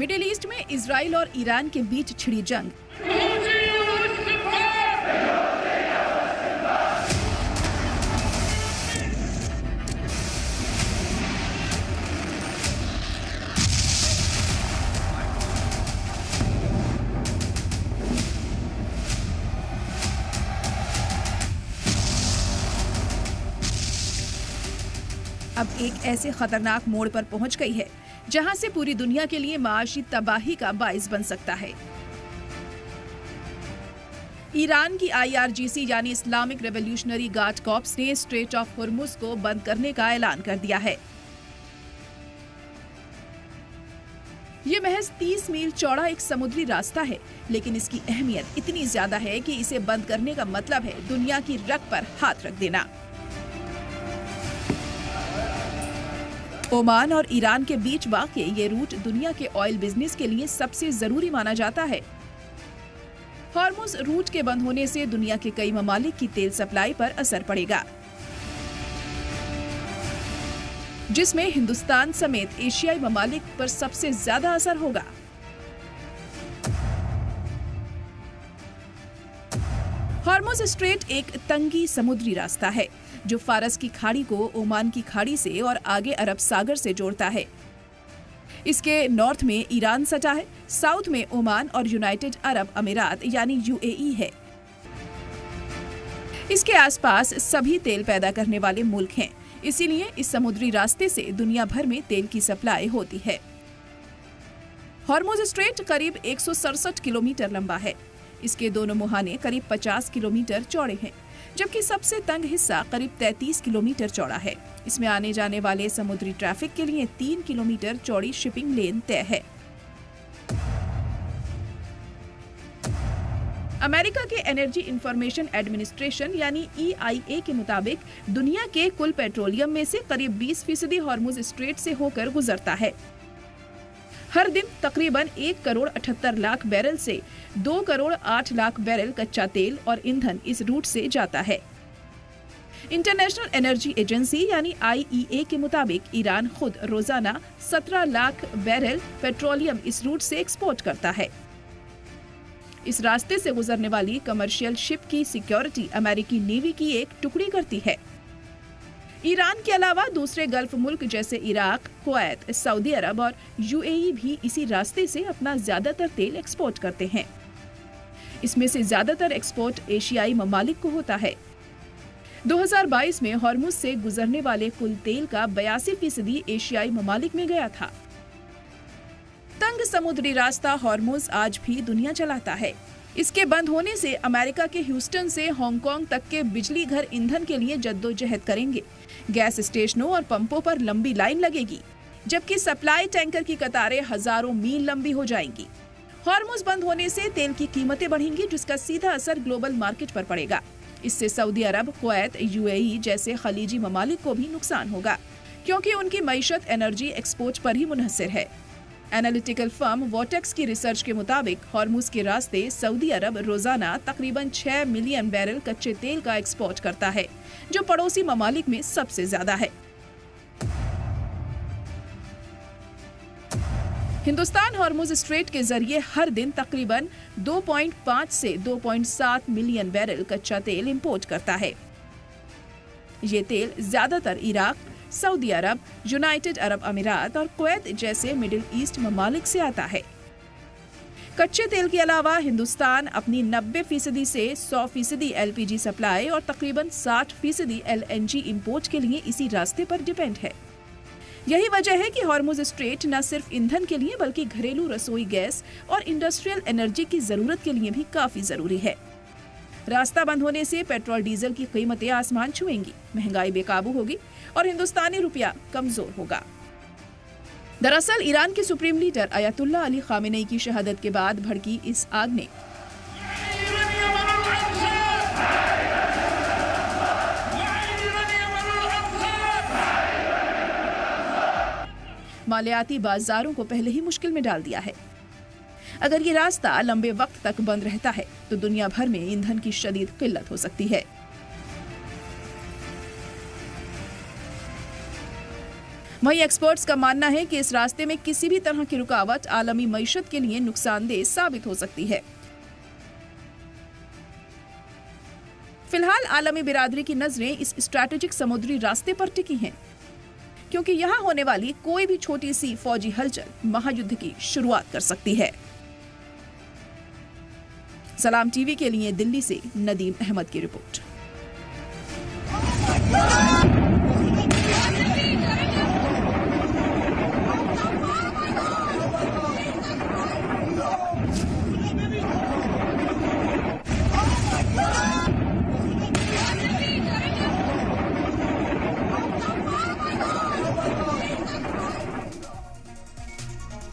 Middle east में Israel और Iran के बीच छिड़ी जंग। अब एक ऐसे खतरनाक मोड़ पर पहुंच गई है जहां से पूरी दुनिया के लिए माशी तबाही का बाइस बन सकता है। ईरान की IRGC यानी इस्लामिक रेवोल्यूशनरी गार्ड कॉर्प्स ने स्ट्रेट ऑफ होर्मुज को बंद करने का ऐलान कर दिया है। ये महज 30 मील चौड़ा एक समुद्री रास्ता है, लेकिन इसकी अहमियत इतनी ज्यादा है कि इसे बंद करने का मतलब है दुनिया की रग पर हाथ रख देना। ओमान और ईरान के बीच वाक़े ये रूट दुनिया के ऑयल बिजनेस के लिए सबसे जरूरी माना जाता है। हॉर्मुज रूट के बंद होने से दुनिया के कई ममालिक की तेल सप्लाई पर असर पड़ेगा, जिसमें हिंदुस्तान समेत एशियाई ममालिक पर सबसे ज्यादा असर होगा। हॉर्मुज स्ट्रेट एक तंगी समुद्री रास्ता है जो फारस की खाड़ी को ओमान की खाड़ी से और आगे अरब सागर से जोड़ता है। इसके नॉर्थ में ईरान सटा है, साउथ में ओमान और यूनाइटेड अरब अमीरात यानी UAE है। इसके आसपास सभी तेल पैदा करने वाले मुल्क हैं, इसीलिए इस समुद्री रास्ते से दुनिया भर में तेल की सप्लाई होती है। हॉर्मुज स्ट्रेट करीब 167 किलोमीटर लंबा है। इसके दोनों मुहाने करीब 50 किलोमीटर चौड़े हैं, जबकि सबसे तंग हिस्सा करीब 33 किलोमीटर चौड़ा है। इसमें आने जाने वाले समुद्री ट्रैफिक के लिए 3 किलोमीटर चौड़ी शिपिंग लेन तय है। अमेरिका के एनर्जी इंफॉर्मेशन एडमिनिस्ट्रेशन यानी EIA के मुताबिक दुनिया के कुल पेट्रोलियम में से करीब 20% हॉर्मुज स्ट्रेट से होकर गुजरता है। हर दिन तकरीबन 1 करोड़ 78 लाख बैरल से 2 करोड़ 8 लाख बैरल कच्चा तेल और ईंधन इस रूट से जाता है। इंटरनेशनल एनर्जी एजेंसी यानी IEA के मुताबिक ईरान खुद रोजाना 17 लाख बैरल पेट्रोलियम इस रूट से एक्सपोर्ट करता है। इस रास्ते से गुजरने वाली कमर्शियल शिप की सिक्योरिटी अमेरिकी नेवी की एक टुकड़ी करती है। ईरान के अलावा दूसरे गल्फ मुल्क जैसे इराक, कुवैत, सऊदी अरब और UAE भी इसी रास्ते से अपना ज्यादातर तेल एक्सपोर्ट करते हैं। इसमें से ज्यादातर एक्सपोर्ट एशियाई ममालिक को होता है। 2022 में हॉर्मुज से गुजरने वाले कुल तेल का 82% एशियाई ममालिक में गया था। तंग समुद्री रास्ता हॉर्मुज आज भी दुनिया चलाता है। इसके बंद होने से अमेरिका के ह्यूस्टन से हांगकांग तक के बिजली घर ईंधन के लिए जद्दोजहद करेंगे। गैस स्टेशनों और पंपों पर लंबी लाइन लगेगी, जबकि सप्लाई टैंकर की कतारें हजारों मील लंबी हो जाएंगी। हॉर्मुज बंद होने से तेल की कीमतें बढ़ेंगी, जिसका सीधा असर ग्लोबल मार्केट पर पड़ेगा। इससे सऊदी अरब, कुवैत, UAE जैसे खलीजी ममालिक को भी नुकसान होगा, क्योंकि उनकी मईशत एनर्जी एक्सपोर्ट पर ही मुनहसर है। एनालिटिकल फर्म वोटेक्स की रिसर्च के मुताबिक हॉर्मुज के रास्ते सऊदी अरब रोजाना तकरीबन 6 मिलियन बैरल कच्चे तेल का एक्सपोर्ट करता है, जो पड़ोसी ममालिक में सबसे ज्यादा है। हिंदुस्तान हॉर्मुज स्ट्रेट के जरिए हर दिन तकरीबन 2.5 से 2.7 मिलियन बैरल कच्चा तेल इंपोर्ट करता है। ये तेल ज्यादातर इराक, सऊदी अरब, यूनाइटेड अरब अमीरात और कुवैत जैसे मिडिल ईस्ट ममालिक से आता है। कच्चे तेल के अलावा हिंदुस्तान अपनी 90% से 100% LPG सप्लाई और तकरीबन 60% LNG इंपोर्ट के लिए इसी रास्ते पर डिपेंड है। यही वजह है कि हॉर्मुज स्ट्रेट न सिर्फ ईंधन के लिए बल्कि घरेलू रसोई गैस और इंडस्ट्रियल एनर्जी की जरूरत के लिए भी काफी जरूरी है। रास्ता बंद होने से पेट्रोल डीजल की कीमतें आसमान छुएंगी, महंगाई बेकाबू होगी और हिंदुस्तानी रुपया कमजोर होगा। दरअसल ईरान के supreme leader Ayatollah Ali Khamenei की शहादत के बाद भड़की इस आग ने मालियाती बाजारों को पहले ही मुश्किल में डाल दिया है। अगर ये रास्ता लंबे वक्त तक बंद रहता है तो दुनिया भर में ईंधन की शदीद किल्लत हो सकती है। वहीं एक्सपर्ट्स का मानना है कि इस रास्ते में किसी भी तरह की रुकावट आलमी मईशत के लिए नुकसानदेह साबित हो सकती है। फिलहाल आलमी बिरादरी की नजरें इस स्ट्रैटेजिक समुद्री रास्ते पर टिकी हैं, क्योंकि यहां होने वाली कोई भी छोटी सी फौजी हलचल महायुद्ध की शुरुआत कर सकती है। सलाम टीवी के लिए दिल्ली से नदीम अहमद की रिपोर्ट।